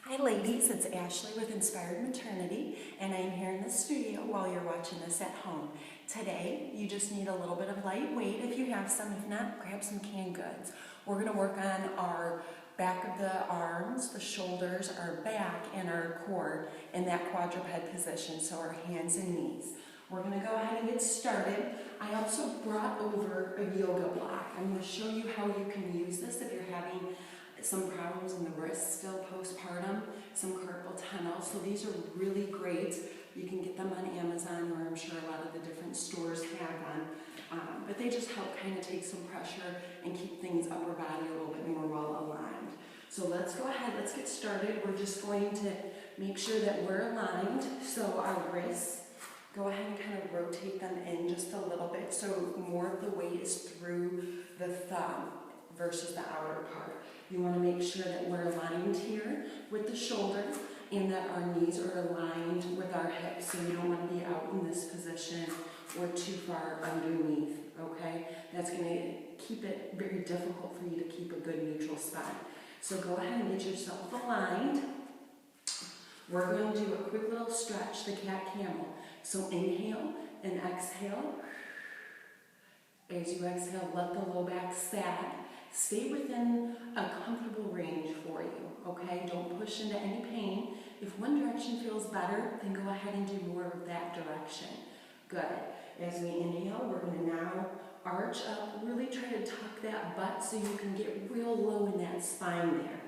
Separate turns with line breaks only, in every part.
Hi ladies, it's Ashley with Inspired Maternity, and I'm here in the studio while you're watching this at home. Today, you just need a little bit of light weight if you have some. If not, grab some canned goods. We're going to work on our back of the arms, the shoulders, our back, and our core in that quadruped position, so our hands and knees. We're going to go ahead and get started. I also brought over a yoga block. I'm going to show you how you can use this if you're having some problems in the wrist still postpartum, some carpal tunnel. So these are really great. You can get them on Amazon, or I'm sure a lot of the different stores have them. But they just help kind of take some pressure and keep things upper body a little bit more well aligned. So let's go ahead, let's get started. We're just going to make sure that we're aligned. So our wrists, go ahead and kind of rotate them in just a little bit so more of the weight is through the thumb versus the outer part. You want to make sure that we're aligned here with the shoulder and that our knees are aligned with our hips, so you don't want to be out in this position or too far underneath, okay? That's going to keep it very difficult for you to keep a good neutral spine. So go ahead and get yourself aligned. We're going to do a quick little stretch, the cat camel. So inhale and exhale. As you exhale, let the low back sag. Stay within a comfortable range for you, okay? Don't push into any pain. If one direction feels better, then go ahead and do more of that direction. Good. As we inhale, we're going to now arch up. Really try to tuck that butt so you can get real low in that spine there.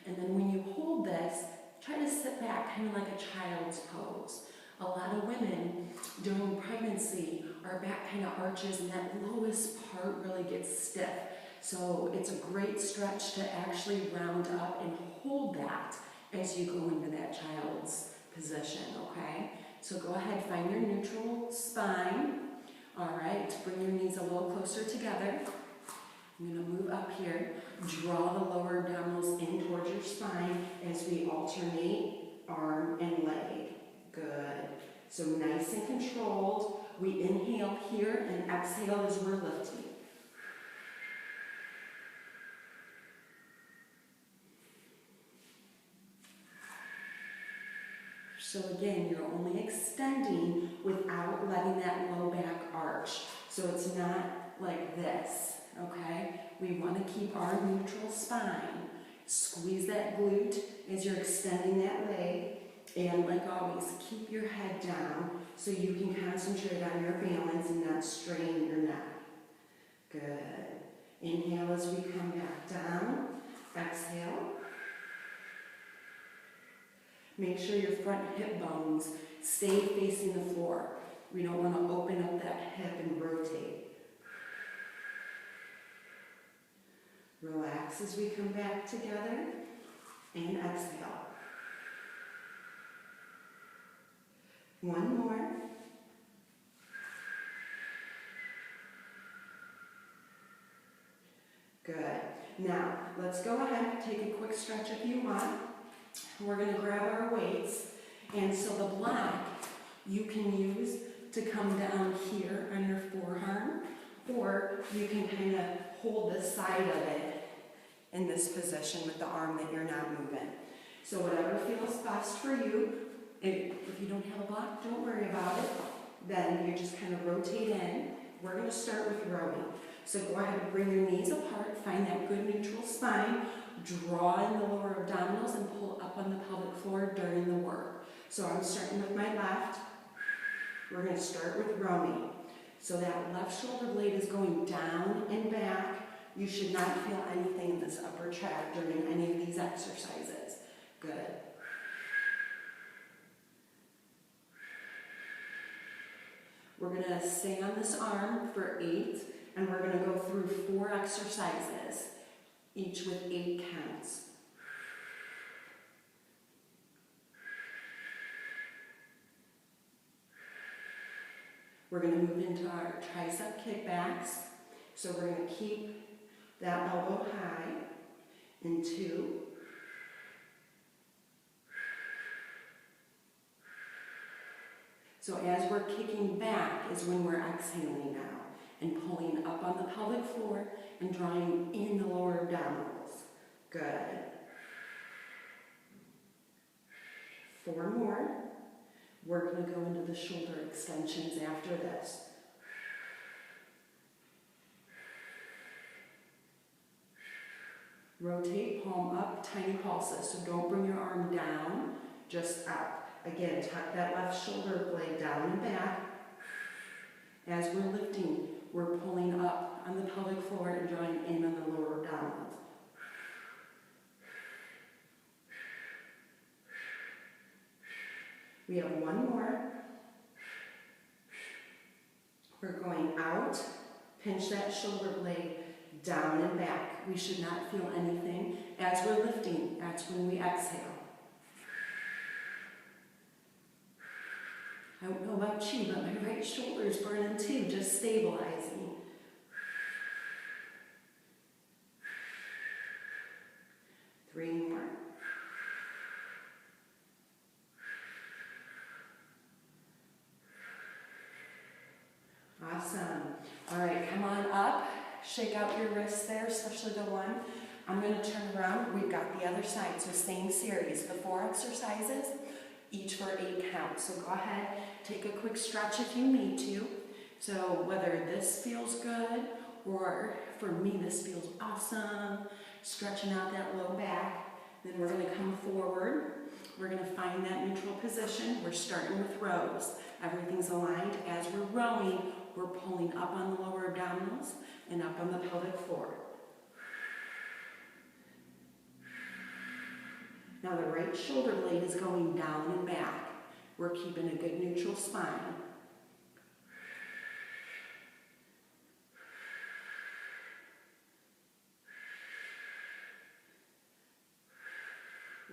And then when you hold this, try to sit back kind of like a child's pose. A lot of women during pregnancy, our back kind of arches and that lowest part really gets stiff. So it's a great stretch to actually round up and hold that as you go into that child's position, okay? So go ahead, find your neutral spine. All right, bring your knees a little closer together. I'm going to move up here. Draw the lower abdominals in towards your spine as we alternate arm and leg. Good. So nice and controlled. We inhale here and exhale as we're lifting. So again, you're only extending without letting that low back arch. So it's not like this, okay? We want to keep our neutral spine. Squeeze that glute as you're extending that leg. And like always, keep your head down so you can concentrate on your balance and not strain your neck. Good. Inhale as we come back down. Exhale. Make sure your front hip bones stay facing the floor. We don't want to open up that hip and rotate. Relax as we come back together and exhale. One more. Good. Now, let's go ahead and take a quick stretch if you want. We're going to grab our weights, and so the block you can use to come down here on your forearm, or you can kind of hold the side of it in this position with the arm that you're not moving. So whatever feels best for you. If you don't have a block, don't worry about it. Then you just kind of rotate in. We're going to start with rowing. So go ahead and bring your knees apart, find that good neutral spine, draw in the lower abdominals and pull up on the pelvic floor during the work. So I'm starting with my left. We're going to start with rowing. So that left shoulder blade is going down and back. You should not feel anything in this upper tract during any of these exercises. Good. We're going to stay on this arm for 8, and we're going to go through 4 exercises, each with 8 counts. We're going to move into our tricep kickbacks. So we're going to keep that elbow high in 2. So as we're kicking back is when we're exhaling now and pulling up on the pelvic floor and drawing in the lower abdominals. Good. 4 more. We're going to go into the shoulder extensions after this. Rotate, palm up, tiny pulses. So don't bring your arm down, just up. Again, tuck that left shoulder blade down and back. As we're lifting, we're pulling up on the pelvic floor and drawing in on the lower abdominals. We have 1 more. We're going out, pinch that shoulder blade down and back. We should not feel anything. As we're lifting, that's when we exhale. I don't know about you, but my right shoulder is burning too, just stabilizing. Three more. Awesome. All right, come on up. Shake out your wrists there, especially the one. I'm going to turn around. We've got the other side, so same series. The 4 exercises, each for 8 counts. So go ahead, take a quick stretch if you need to. So whether this feels good, or for me this feels awesome, stretching out that low back. Then we're going to come forward. We're going to find that neutral position. We're starting with rows. Everything's aligned. As we're rowing, we're pulling up on the lower abdominals and up on the pelvic floor. Now the right shoulder blade is going down and back. We're keeping a good neutral spine.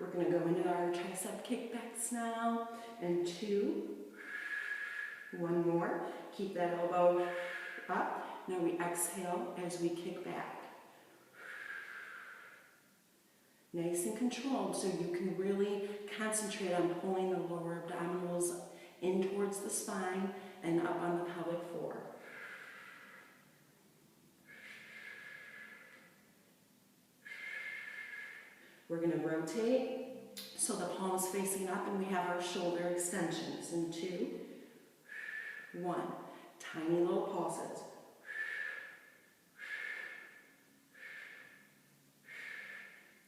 We're going to go into our tricep kickbacks now. And 2. 1 more. Keep that elbow up. Now we exhale as we kick back. Nice and controlled, so you can really concentrate on pulling the lower abdominals in towards the spine and up on the pelvic floor. We're going to rotate so the palms facing up and we have our shoulder extensions. In 2, 1. Tiny little pulses.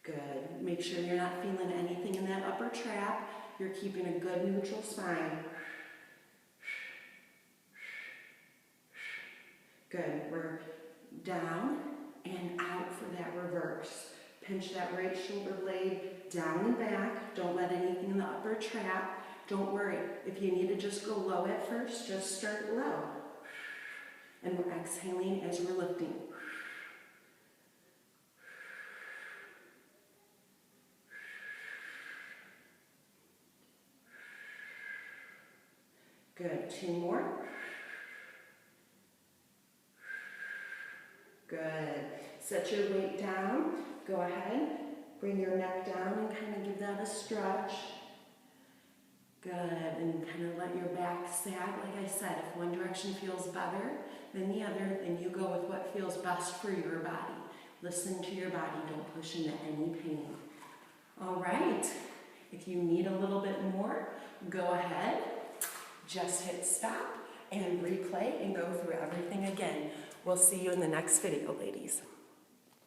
Good. Make sure you're not feeling anything in that upper trap. You're keeping a good neutral spine. Good. We're down and out for that reverse. Pinch that right shoulder blade down and back. Don't let anything in the upper trap. Don't worry. If you need to just go low at first, just start low. And we're exhaling as we're lifting. Good. 2 more. Good. Set your weight down. Go ahead. Bring your neck down and kind of give that a stretch. Good. And kind of let your back sag. Like I said, if one direction feels better than the other, then you go with what feels best for your body. Listen to your body. Don't push into any pain. All right. If you need a little bit more, go ahead. Just hit stop and replay and go through everything again. We'll see you in the next video, ladies.